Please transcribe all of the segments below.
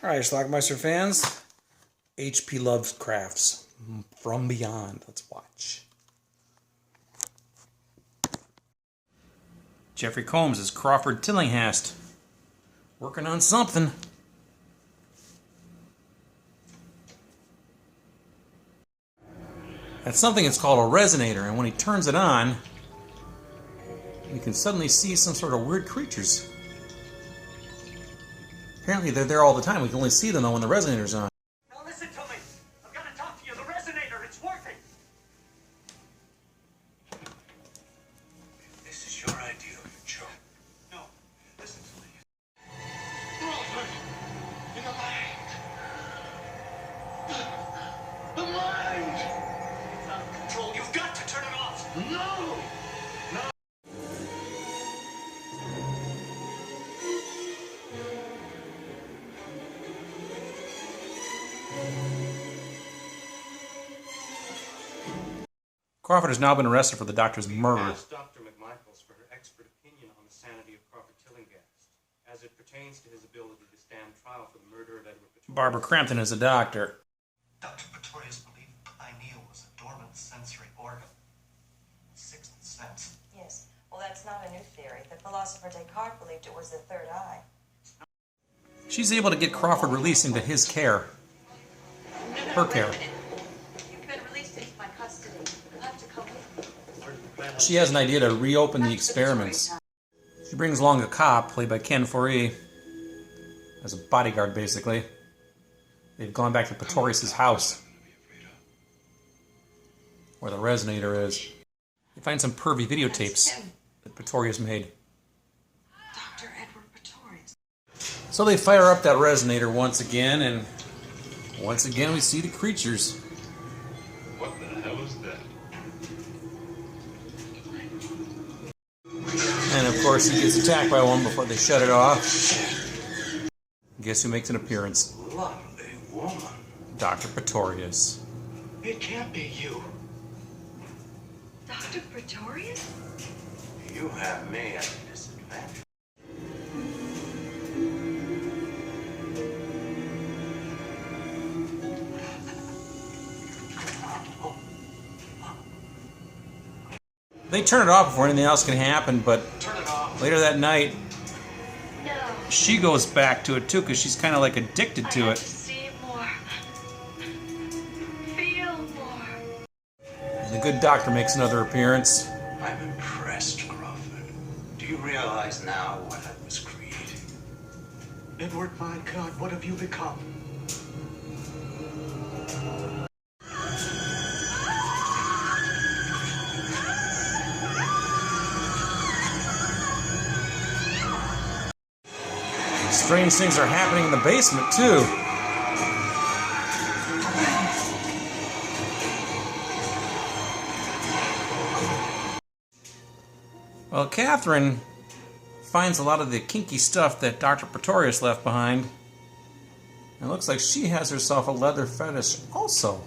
Alright, Schlockmeister fans, H.P. Lovecraft's From Beyond. Let's watch. Jeffrey Combs is Crawford Tillinghast, working on something. That something is called a resonator, and when he turns it on, you can suddenly see some sort of weird creatures. Apparently they're there all the time. We can only see them though when the resonator's on. Now listen to me. I've got to talk to you. The resonator, it's working. This is your idea of a joke. No, listen to me. Crawford, in the mind. The mind. It's out of control. You've got to turn it off. No. Crawford has now been arrested for the doctor's murder. Asked Dr. McMichaels for her expert opinion on the sanity of Crawford Tillinghast, as it pertains to his ability to stand trial for the murder of Edward Pretorius. Barbara Crampton is a doctor. Dr. Pretorius believed pineal was a dormant sensory organ. Sixth sense. Yes. Well, that's not a new theory. The philosopher Descartes believed it was the third eye. She's able to get Crawford released into his care. Her care. You've been released into my custody. You'll have to come with me. She has an idea to reopen the experiments. She brings along a cop, played by Ken Foree, as a bodyguard, basically. They've gone back to Pretorius' house, where the resonator is. They find some pervy videotapes that Pretorius made. Dr. Edward Pretorius. So they fire up that resonator once again, and once again we see the creatures. What the hell is that? And of course he gets attacked by one before they shut it off. Guess who makes an appearance? Lovely woman. Dr. Pretorius. It can't be you. Dr. Pretorius? You have me at a disadvantage. They turn it off before anything else can happen, but Turn it off. later that night, No. she goes back to it too, because she's kind of like addicted to I have it. to see more. Feel more. And the good doctor makes another appearance. I'm impressed, Crawford. Do you realize now what I was creating? Edward, my God, what have you become? Strange things are happening in the basement too. Well, Catherine finds a lot of the kinky stuff that Dr. Pretorius left behind. And it looks like she has herself a leather fetish also.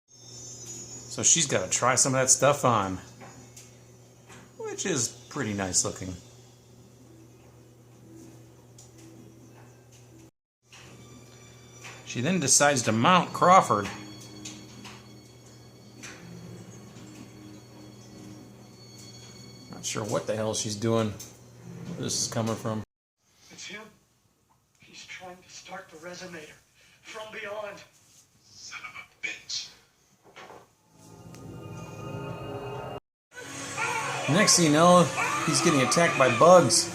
So she's got to try some of that stuff on, which is pretty nice looking. She then decides to mount Crawford. Not sure what the hell she's doing, where this is coming from. It's him. He's trying to start the resonator. From beyond. Son of a bitch. Next thing you know, he's getting attacked by bugs.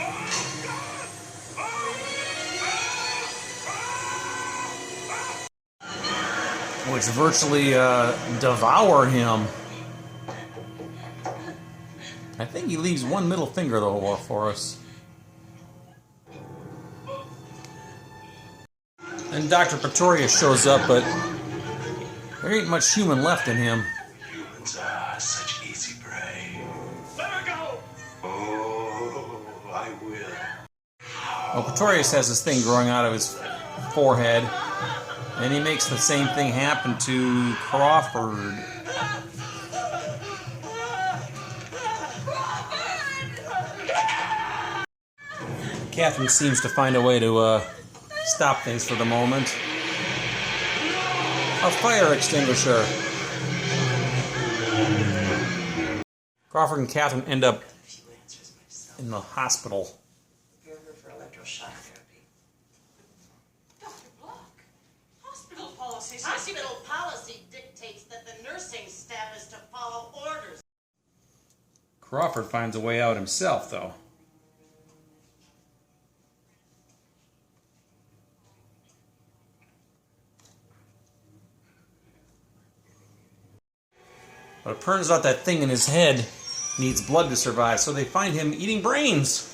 Which virtually devour him. I think he leaves one middle finger though for us. And Dr. Pretorius shows up, but there ain't much human left in him. Humans are such easy prey. Let her go! Oh, I will. Well, Pretorius has this thing growing out of his forehead, and he makes the same thing happen to Crawford. Catherine seems to find a way to stop things for the moment. A fire extinguisher. Crawford and Catherine end up in the hospital. Prepare her for electroshock therapy. Dr. Block, hospital policy dictates that the nursing staff is to follow orders. Crawford finds a way out himself, though. But it turns out that thing in his head needs blood to survive, so they find him eating brains.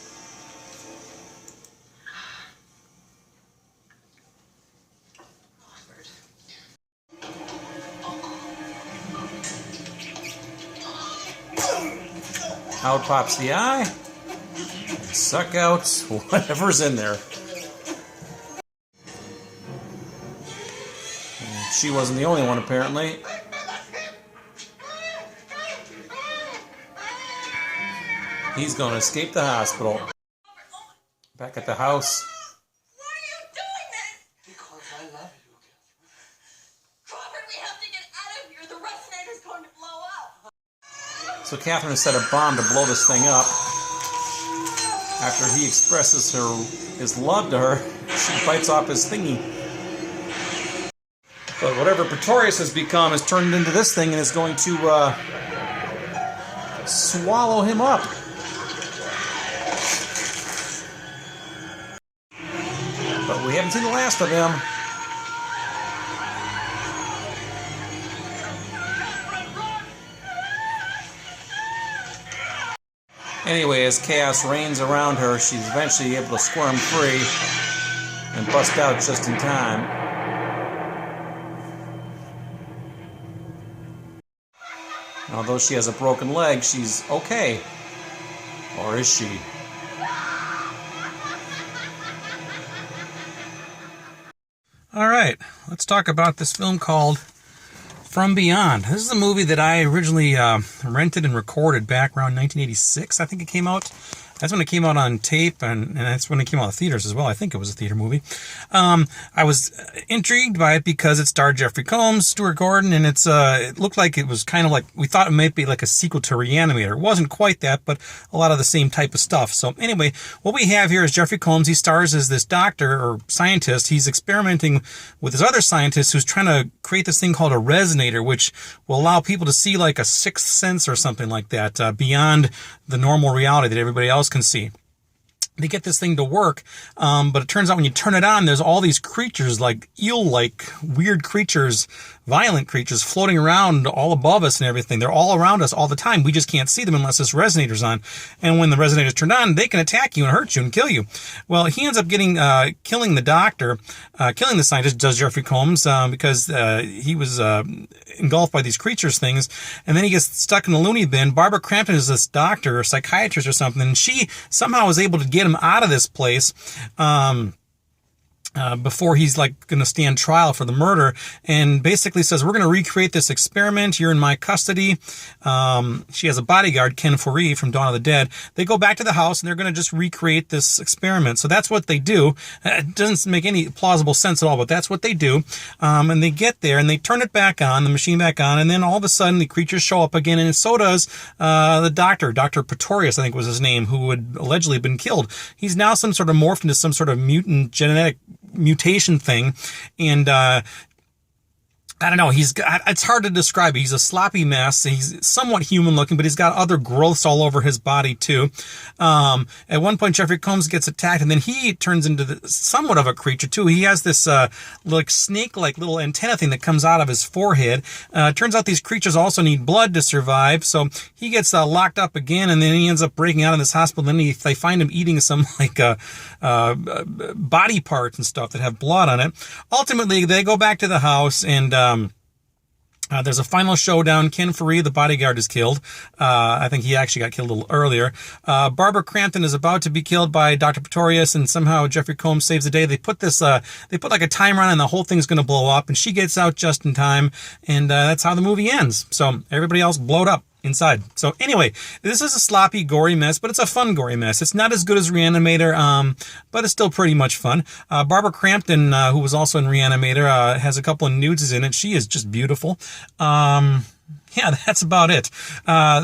Out pops the eye. And suck out whatever's in there. And she wasn't the only one, apparently. He's going to escape the hospital. Back at the house. Why are you doing this? Because I love you, Crawford, we have to get out of here. The resonator's going to blow up. So Catherine has set a bomb to blow this thing up. After he expresses his love to her, she bites off his thingy. But whatever Pretorius has become has turned into this thing and is going to swallow him up. But we haven't seen the last of him. Anyway, as chaos reigns around her, she's eventually able to squirm free and bust out just in time. And although she has a broken leg, she's okay. Or is she? All right, let's talk about this film called From Beyond. This is a movie that I originally rented and recorded back around 1986. I think it came out. That's when it came out on tape, and that's when it came out in theaters as well. I think it was a theater movie. I was intrigued by it because it starred Jeffrey Combs, Stuart Gordon, and it looked like it was kind of like, we thought it might be like a sequel to Reanimator. It wasn't quite that, but a lot of the same type of stuff. So anyway, what we have here is Jeffrey Combs. He stars as this doctor or scientist. He's experimenting with this other scientist who's trying to create this thing called a resonator, which will allow people to see like a sixth sense or something like that, beyond the normal reality that everybody else can see. They get this thing to work, but it turns out when you turn it on, there's all these creatures, like eel-like weird creatures, violent creatures floating around all above us and everything. They're all around us all the time. We just can't see them unless this resonator's on. And when the resonator's turned on, they can attack you and hurt you and kill you. Well, he ends up killing the doctor, killing the scientist, does Jeffrey Combs, because he was engulfed by these creatures things. And then he gets stuck in the loony bin. Barbara Crampton is this doctor or psychiatrist or something, and she somehow is able to get him out of this place before he's like going to stand trial for the murder, and basically says, we're going to recreate this experiment. You're in my custody. She has a bodyguard, Ken Foree from Dawn of the Dead. They go back to the house and they're going to just recreate this experiment. So that's what they do. It doesn't make any plausible sense at all, but that's what they do. And they get there and they turn it back on, the machine back on, and then all of a sudden the creatures show up again, and so does the doctor, Dr. Pretorius, I think was his name, who had allegedly been killed. He's now some sort of morphed into some sort of mutant genetic mutation thing, and I don't know. It's hard to describe it. He's a sloppy mess. He's somewhat human looking, but he's got other growths all over his body too. At one point, Jeffrey Combs gets attacked, and then he turns into somewhat of a creature too. He has this like snake-like little antenna thing that comes out of his forehead. Turns out these creatures also need blood to survive, so he gets locked up again, and then he ends up breaking out of this hospital. And then they find him eating some like body parts and stuff that have blood on it. Ultimately, they go back to the house, and there's a final showdown. Ken Foree, the bodyguard, is killed. I think he actually got killed a little earlier. Barbara Crampton is about to be killed by Dr. Pretorius, and somehow Jeffrey Combs saves the day. They put like a timer on, and the whole thing's going to blow up, and she gets out just in time, and that's how the movie ends. So everybody else blowed up. inside. So anyway, this is a sloppy, gory mess, but it's a fun gory mess. It's not as good as Reanimator, but it's still pretty much fun. Barbara Crampton, who was also in Reanimator, has a couple of nudes in it. She is just beautiful. Yeah, that's about it.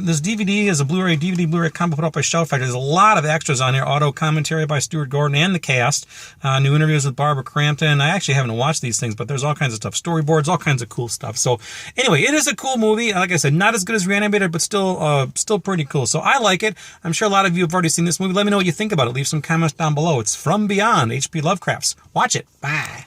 This DVD is a Blu-ray, DVD, Blu-ray combo put up by Shout Factory. There's a lot of extras on here. Auto commentary by Stuart Gordon and the cast. New interviews with Barbara Crampton. I actually haven't watched these things, but there's all kinds of stuff. Storyboards, all kinds of cool stuff. So anyway, it is a cool movie. Like I said, not as good as Reanimator, but still pretty cool. So I like it. I'm sure a lot of you have already seen this movie. Let me know what you think about it. Leave some comments down below. It's From Beyond, H.P. Lovecraft's. Watch it. Bye.